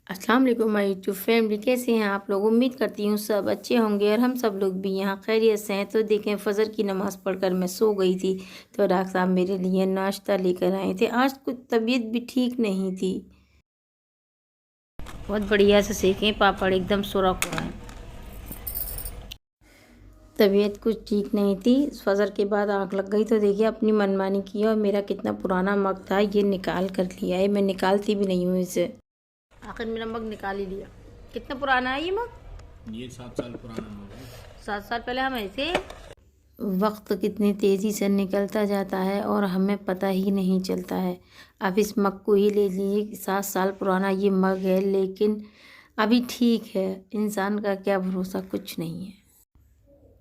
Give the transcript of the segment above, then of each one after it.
अस्सलाम वालेकुम my YouTube family, कैसे हैं आप लोग। उम्मीद करती हूँ सब अच्छे होंगे और हम सब लोग भी यहाँ खैरियत से हैं। तो देखें, फजर की नमाज़ पढ़कर मैं सो गई थी तो डॉक्टर साहब मेरे लिए नाश्ता लेकर आए थे। आज कुछ तबीयत भी ठीक नहीं थी। बहुत बढ़िया से सेकें पापड़, एकदम सुरख हुआ है। तबीयत कुछ ठीक नहीं थी, फजर के बाद आँख लग गई तो देखिए अपनी मनमानी की और मेरा कितना पुराना मग था ये निकाल कर लिया है। मैं निकालती भी नहीं हूँ इसे। आखिर मेरा मग निकाल ही लिया। कितना पुराना है ये मग? ये 7 साल पुराना मग है। 7 साल पहले हम ऐसे। वक्त कितनी तेज़ी से निकलता जाता है और हमें पता ही नहीं चलता है। अब इस मग को ही ले लीजिए, 7 साल पुराना ये मग है लेकिन अभी ठीक है। इंसान का क्या भरोसा, कुछ नहीं है।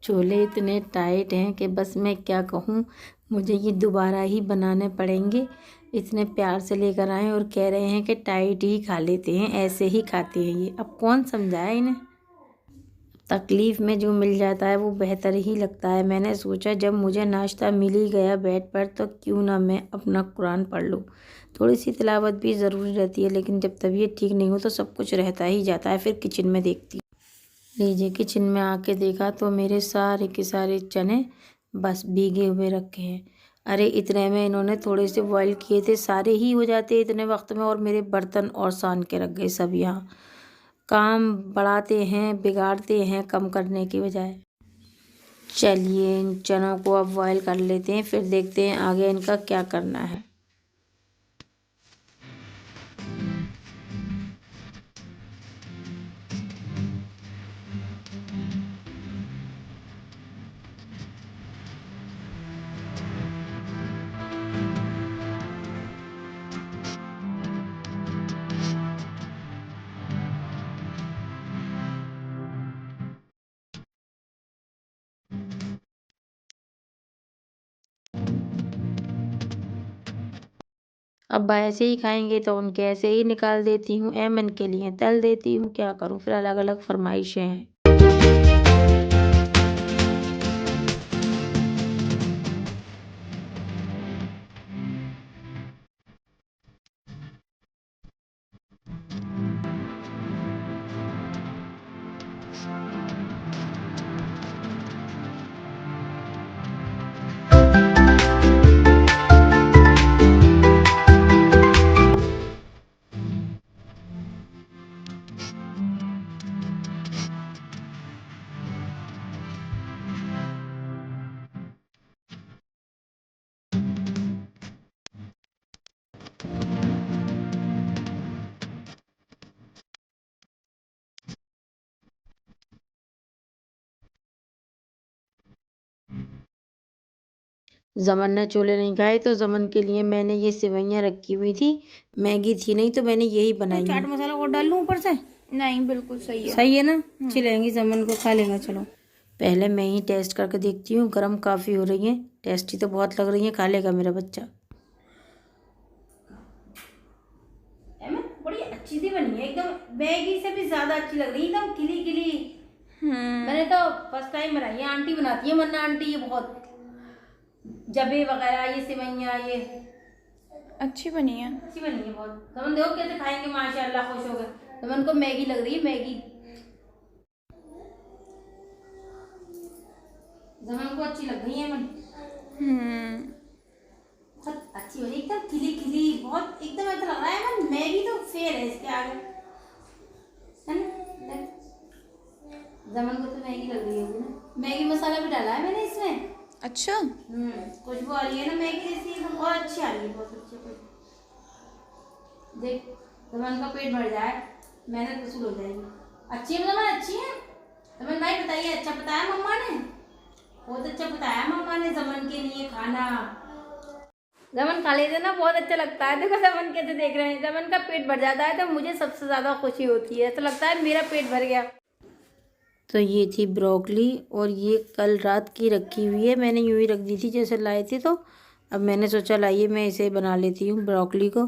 चोले इतने टाइट हैं कि बस मैं क्या कहूँ, मुझे ये दोबारा ही बनाने पड़ेंगे। इतने प्यार से लेकर आए और कह रहे हैं कि टाइट ही खा लेते हैं, ऐसे ही खाते हैं ये। अब कौन समझाए इन्हें। तकलीफ़ में जो मिल जाता है वो बेहतर ही लगता है। मैंने सोचा जब मुझे नाश्ता मिल ही गया बेड पर तो क्यों ना मैं अपना कुरान पढ़ लूँ। थोड़ी सी तिलावत भी ज़रूरी रहती है, लेकिन जब तबीयत ठीक नहीं हो तो सब कुछ रहता ही जाता है। फिर किचन में देखती लीजिए, किचन में आके देखा तो मेरे सारे के सारे चने बस भीगे हुए रखे हैं। अरे इतने में इन्होंने थोड़े से बॉईल किए थे, सारे ही हो जाते इतने वक्त में, और मेरे बर्तन और सान के रख गए सब यहाँ। काम बढ़ाते हैं, बिगाड़ते हैं कम करने की बजाय। चलिए इन चनों को अब बॉईल कर लेते हैं, फिर देखते हैं आगे इनका क्या करना है। अब ऐसे ही खाएंगे तो उनके ऐसे ही निकाल देती हूँ, एमन के लिए तल देती हूँ। क्या करूँ, फिर अलग अलग फरमाइशें हैं। जमन ने छोले नहीं खाए तो जमन के लिए मैंने ये सेवइयाँ रखी हुई थी। मैगी थी नहीं तो मैंने यही बनाई। तो चाट मसाला और डाल लूँ ऊपर से? नहीं, बिल्कुल सही है। सही है ना, अच्छी लगेंगी, जमन को खा लेगा। चलो पहले मैं ही टेस्ट करके देखती हूँ। गरम काफ़ी हो रही है, टेस्टी तो बहुत लग रही है, खा लेगा मेरा बच्चा। बड़ी अच्छी सी बनी है, एकदम मैगी से भी ज्यादा अच्छी लग रही है, एकदम खिली खिली। मैंने तो फर्स्ट टाइम बनाई है, आंटी बनाती है, मन्ना आंटी, ये बहुत जबे वगैरह ये सेवइयाँ ये अच्छी बनी है। अच्छी बनी है बहुत। समन देखो कैसे खाएंगे, माशाल्लाह खुश हो गए। समन को मैगी लग रही है, मैगी। समन को अच्छी लग रही है मन। बहुत अच्छी बनी, एकदम खिली खिली, बहुत एकदम ऐसा लग रहा है मन मैगी तो फेल है इसके आगे, है ना। जमन को तो मैगी लग रही होगी ना। मैगी मसाला भी डाला है मैंने इसमें। अच्छा। खुशबू आ रही है ना मैगी जैसी, एकदम और अच्छी आ रही है, बहुत अच्छी। देख जमन का पेट भर जाए, मेहनत वसूल हो जाएगी। अच्छी है मतलब, अच्छी है। जमन भाई बताइए, अच्छा बताया मम्मा ने? बहुत अच्छा बताया मम्मा ने जमन के लिए खाना। जमन खा लेते ना, बहुत अच्छा लगता है। देखो जमन कैसे देख रहे हैं, जमन का पेट भर जाता है तो मुझे सबसे ज़्यादा खुशी होती है, ऐसा लगता है मेरा पेट भर गया। तो ये थी ब्रोकली और ये कल रात की रखी हुई है, मैंने यूँ ही रख दी थी जैसे लाए थे। तो अब मैंने सोचा लाइए मैं इसे बना लेती हूँ ब्रोकली को।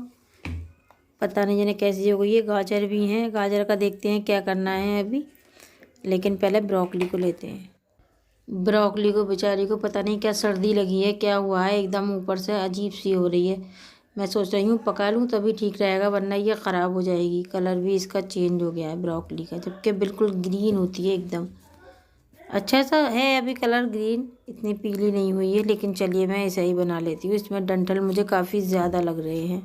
पता नहीं जाने कैसी हो गई है। गाजर भी हैं, गाजर का देखते हैं क्या करना है अभी, लेकिन पहले ब्रोकली को लेते हैं। ब्रोकली को बेचारी को पता नहीं क्या सर्दी लगी है, क्या हुआ है, एकदम ऊपर से अजीब सी हो रही है। मैं सोच रही हूँ पका लूँ तभी ठीक रहेगा, वरना ये ख़राब हो जाएगी। कलर भी इसका चेंज हो गया है ब्रोकली का, जबकि बिल्कुल ग्रीन होती है एकदम। अच्छा सा है अभी कलर ग्रीन, इतनी पीली नहीं हुई है, लेकिन चलिए मैं ऐसा ही बना लेती हूँ। इसमें डंठल मुझे काफ़ी ज़्यादा लग रहे हैं।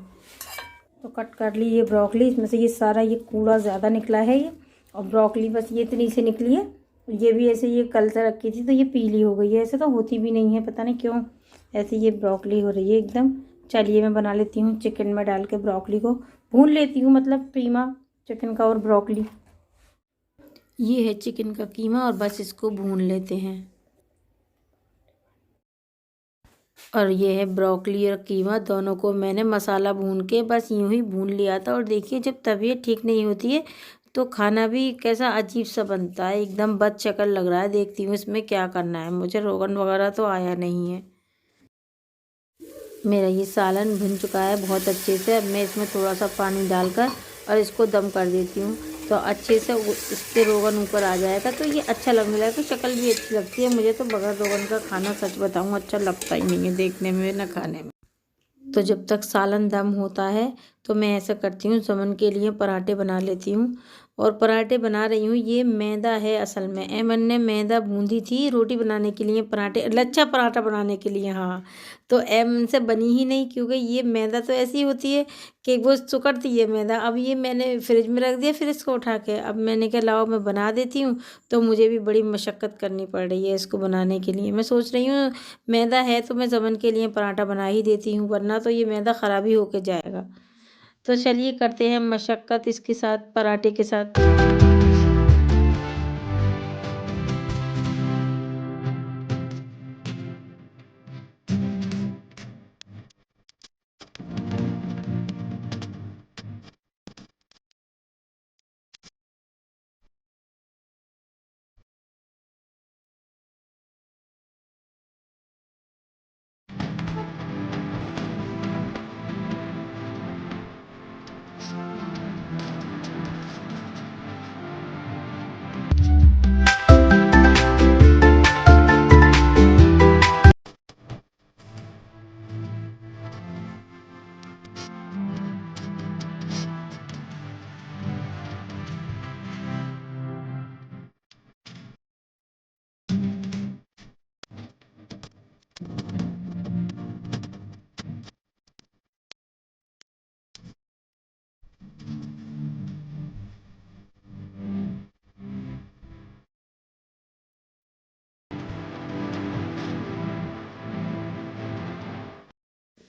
तो कट कर ली ये ब्रोकली, इसमें से ये सारा ये कूड़ा ज़्यादा निकला है ये, और ब्रोकली बस ये इतनी सी निकली है। ये भी ऐसे ये कल से रखी थी तो ये पीली हो गई है, ऐसे तो होती भी नहीं है, पता नहीं क्यों ऐसे ये ब्रोकली हो रही है एकदम। चलिए मैं बना लेती हूँ, चिकन में डाल के ब्रोकली को भून लेती हूँ, मतलब कीमा चिकन का और ब्रोकली। ये है चिकन का कीमा और बस इसको भून लेते हैं। और ये है ब्रोकली और कीमा, दोनों को मैंने मसाला भून के बस यूं ही भून लिया था। और देखिए जब तबीयत ठीक नहीं होती है तो खाना भी कैसा अजीब सा बनता है, एकदम बद शक्ल लग रहा है। देखती हूँ इसमें क्या करना है, मुझे रोगन वगैरह तो आया नहीं है। मेरा ये सालन भुन चुका है बहुत अच्छे से। अब मैं इसमें थोड़ा सा पानी डालकर और इसको दम कर देती हूँ, तो अच्छे से इसके रोगन ऊपर आ जाएगा, तो ये अच्छा लगने लगेगा। तो शक्ल भी अच्छी लगती है। मुझे तो बगैर रोगन का खाना सच बताऊँ अच्छा लगता ही नहीं है, देखने में ना खाने में। तो जब तक सालन दम होता है तो मैं ऐसा करती हूँ, समन के लिए पराठे बना लेती हूँ। और पराठे बना रही हूँ, ये मैदा है असल में। एमन ने मैदा बूंदी थी रोटी बनाने के लिए, पराठे लच्छा पराठा बनाने के लिए। हाँ, तो एमन से बनी ही नहीं, क्योंकि ये मैदा तो ऐसी होती है कि वो सुकड़ती है मैदा। अब ये मैंने फ्रिज में रख दिया, फिर इसको उठा के अब मैंने कहा लाओ मैं बना देती हूँ। तो मुझे भी बड़ी मशक्क़त करनी पड़ रही है इसको बनाने के लिए। मैं सोच रही हूँ मैदा है तो मैं समन के लिए पराठा बना ही देती हूँ, वरना तो ये मैदा ख़राब ही होके जाएगा। तो चलिए करते हैं मशक्क़त इसके साथ, पराठे के साथ।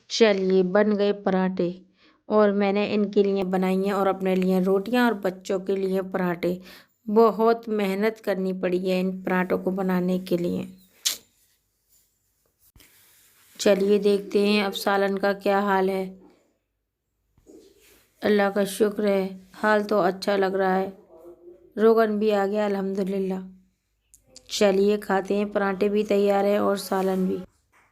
चलिए बन गए पराठे, और मैंने इनके लिए बनाई हैं और अपने लिए रोटियां और बच्चों के लिए पराठे। बहुत मेहनत करनी पड़ी है इन पराठों को बनाने के लिए। चलिए देखते हैं अब सालन का क्या हाल है। अल्लाह का शुक्र है, हाल तो अच्छा लग रहा है, रोगन भी आ गया अल्हम्दुलिल्लाह। चलिए खाते हैं, पराठे भी तैयार है और सालन भी।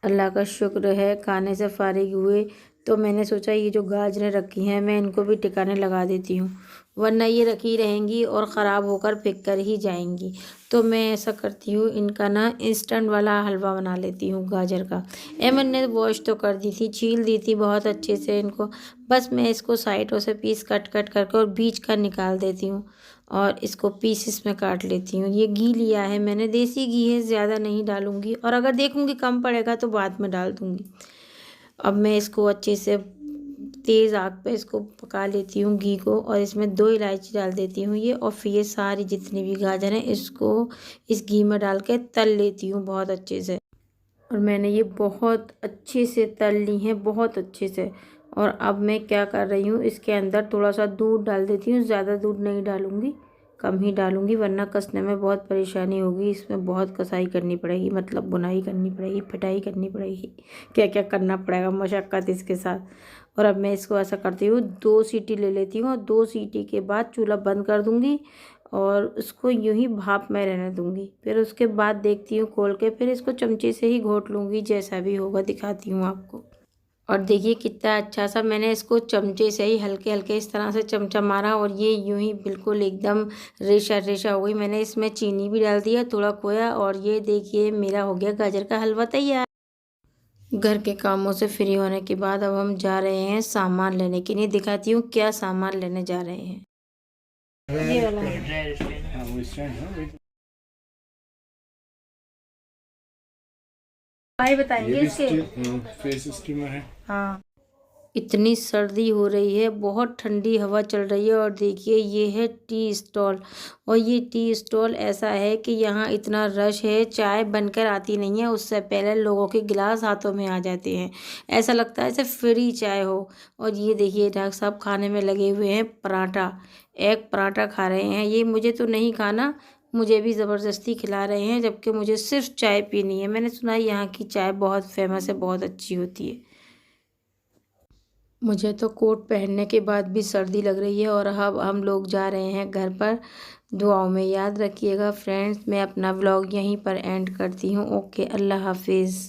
अल्लाह का शुक्र है खाने से फारिग हुए, तो मैंने सोचा ये जो गाजरें रखी हैं मैं इनको भी टिकाने लगा देती हूँ, वरना ये रखी रहेंगी और ख़राब होकर फेंक कर ही जाएंगी। तो मैं ऐसा करती हूँ, इनका ना इंस्टेंट वाला हलवा बना लेती हूँ गाजर का। एमन ने वॉश तो कर दी थी, छील दी थी बहुत अच्छे से इनको। बस मैं इसको साइडों से पीस कट कट करके और बीच का निकाल देती हूँ और इसको पीसेस में काट लेती हूँ। ये घी लिया है मैंने, देसी घी है, ज़्यादा नहीं डालूँगी, और अगर देखूँगी कम पड़ेगा तो बाद में डाल दूँगी। अब मैं इसको अच्छे से तेज़ आग पे इसको पका लेती हूँ घी को, और इसमें 2 इलायची डाल देती हूँ ये, और फिर ये सारी जितनी भी गाजर हैं इसको इस घी में डाल के तल लेती हूँ बहुत अच्छे से। और मैंने ये बहुत अच्छे से तल ली हैं, बहुत अच्छे से। और अब मैं क्या कर रही हूँ, इसके अंदर थोड़ा सा दूध डाल देती हूँ, ज़्यादा दूध नहीं डालूँगी, कम ही डालूँगी, वरना कसने में बहुत परेशानी होगी। इसमें बहुत कसाई करनी पड़ेगी, मतलब बुनाई करनी पड़ेगी, पिटाई करनी पड़ेगी, क्या क्या करना पड़ेगा, मशक्क़त इसके साथ। और अब मैं इसको ऐसा करती हूँ, 2 सीटी ले लेती हूँ, और 2 सीटी के बाद चूल्हा बंद कर दूँगी और उसको यूं ही भाप में रहने दूँगी। फिर उसके बाद देखती हूँ खोल के, फिर इसको चमचे से ही घोट लूँगी, जैसा भी होगा दिखाती हूँ आपको। और देखिए कितना अच्छा सा मैंने इसको चमचे से ही हल्के हल्के इस तरह से चमचा मारा, और ये यूं ही बिल्कुल एकदम रेशा रेशा हो गई। मैंने इसमें चीनी भी डाल दिया, थोड़ा खोया, और ये देखिए मेरा हो गया गाजर का हलवा तैयार। घर के कामों से फ्री होने के बाद अब हम जा रहे हैं सामान लेने के लिए। दिखाती हूँ क्या सामान लेने जा रहे हैं। ये वाला है। भाई बताएंगे इसके। फेस स्टीमर है। हाँ, इतनी सर्दी हो रही है, बहुत ठंडी हवा चल रही है। और देखिए ये है टी स्टॉल, और ये टी स्टॉल ऐसा है कि यहाँ इतना रश है, चाय बनकर आती नहीं है, उससे पहले लोगों के गिलास हाथों में आ जाते हैं। ऐसा लगता है जैसे फ्री चाय हो। और ये देखिए डॉक्टर साहब खाने में लगे हुए हैं पराठा, एग पराठा खा रहे हैं। ये मुझे तो नहीं खाना, मुझे भी ज़बरदस्ती खिला रहे हैं, जबकि मुझे सिर्फ चाय पीनी है। मैंने सुना है यहाँ की चाय बहुत फेमस है, बहुत अच्छी होती है। मुझे तो कोट पहनने के बाद भी सर्दी लग रही है। और अब हम लोग जा रहे हैं घर पर। दुआओं में याद रखिएगा फ्रेंड्स। मैं अपना व्लॉग यहीं पर एंड करती हूँ। ओके, अल्लाह हाफिज़।